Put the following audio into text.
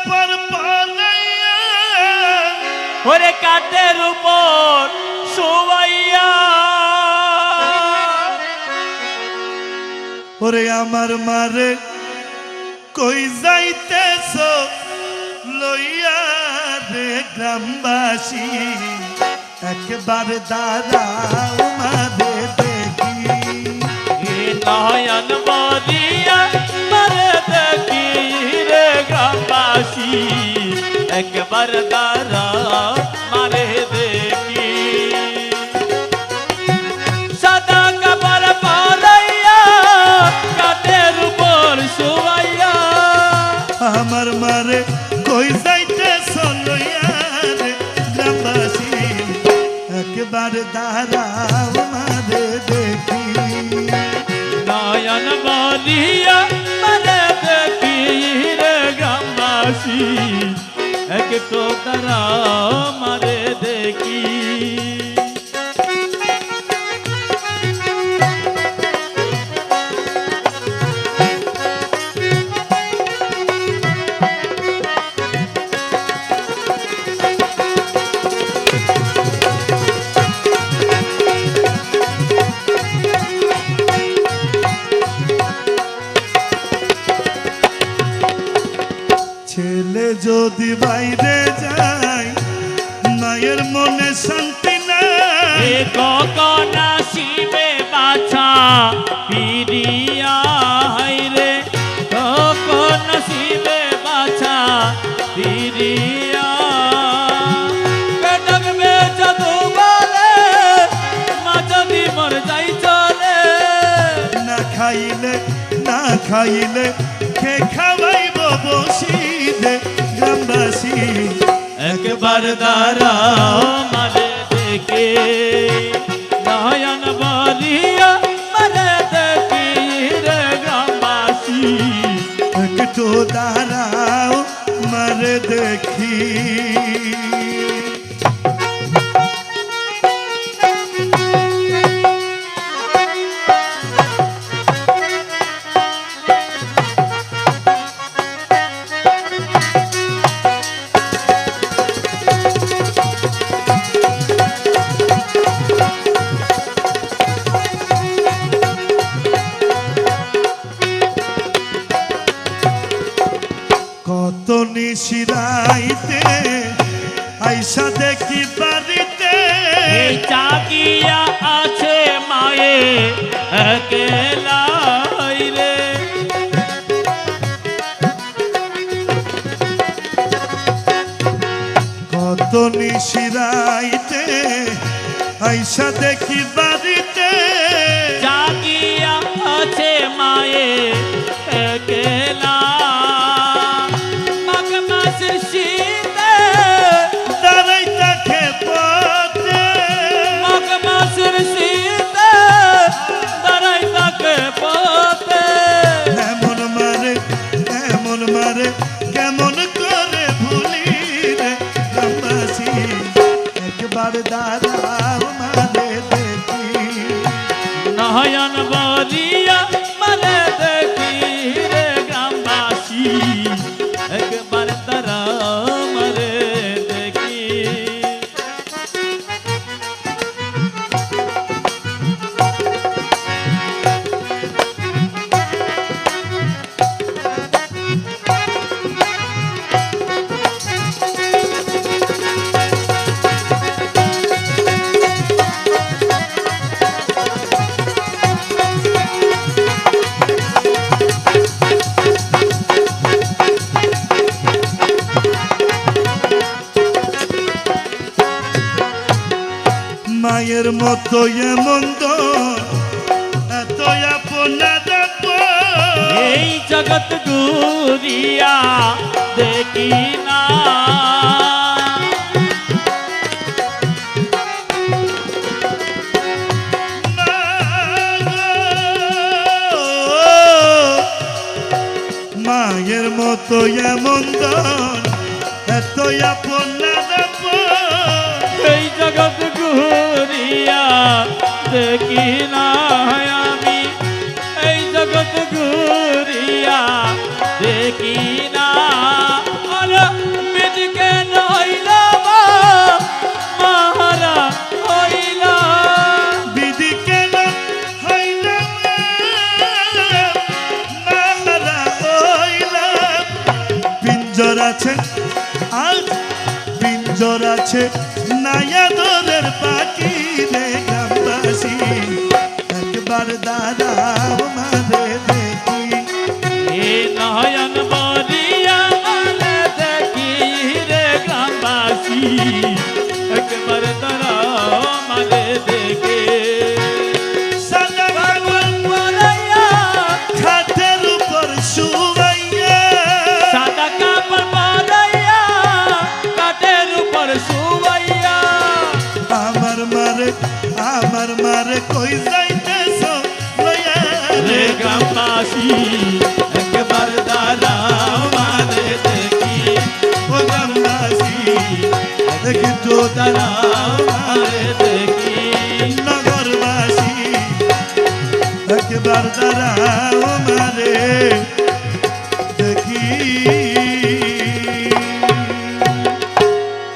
পর পলাইয়া ওরে কাঠের উপর শোয়াইয়া ওরে আমার মারে কই যাইতেছ লইয়া রে গ্রামবাসী একবার দাঁড়াও মারে দেখি নয়ন বলিয়া মারে দেখি রে গ্রামবাসী একবার দাঁড়া মারে দেখি সাদা কাপড় পরাইয়া কাঠের উপর শোয়াইয়া আমার মারে কই যাইতেছ লইয়া রে গ্রামবাসী একবার দাঁড়াও মারে দেখি নয়ন বলিয়া মারে দেখি রে গ্রামবাসী একটু তারা মারে দেখি ছেলে যদি বাইরে যায় মায়ের মনে শান্তি নাই কখন আসিবে বাছা ফিরিয়া রে কখন আসিবে বাছা ফিরিয়া ডাকবে জাদু বলে মা যদি মর যাই চলে না খাইলে খে খাওয়াইব বসি দে গ্রামবাসী একবার দাঁড়া মারে দেখে নয়ন বলিয়া মারে দেখি রে গ্রামবাসী একটু দাঁড়াও মারে দেখি কত নিশিরাইতে আইসা দেখি বাড়িতে চাকিয়া আছে মায়ে একেলাই রে কত নিশিরাইতে আইসা দেখি বাড়িতে চাকিয়া আছে মায়ে একেলা মাঘ মাসের শীতে দাঁড়াই তাকে পথে মাঘ মাসের শীতে দাঁড়াই তাকে পথে এমন মারে কেমন করে ভুলি রে গ্রামবাসী একবার দাঁড়াও মারে দেখি নয়ন বলিয়া মারে দেখি রে গ্রামবাসী একবার তারা মারে দেখি মায়ের মতো এমন এত আপনার এই জগৎ ঘুরিয়া দেখি না মায়ের মতো এমন এত আপনার এই জগৎ ঘুরিয়া দেখি না আমি এই জগৎ ঘুরিয়া দেখি না আরে আছে আজ পিঞ্জর আছে নায়া দরের পাখি রে গ্রামবাসী একবার দাঁড়াও মারে দেখি এ নয়ন বরিয়া মানে দেখি রে গ্রামবাসী একবার দাঁড়াও মানে দেখে সাদা কাগজ বলাইয়া খাটের উপর শুয়াইয়া সাদা কাপড় পরাইয়া কাঠের উপর শুয়াইয়া আমার মারে কই যাইতেছ লইয়া রে গ্রামবাসী একবার দাঁড়াও মানে দেখি ও গ্রামবাসী একটু দাঁড়াও মানে দেখি নগরবাসী একবার দাঁড়া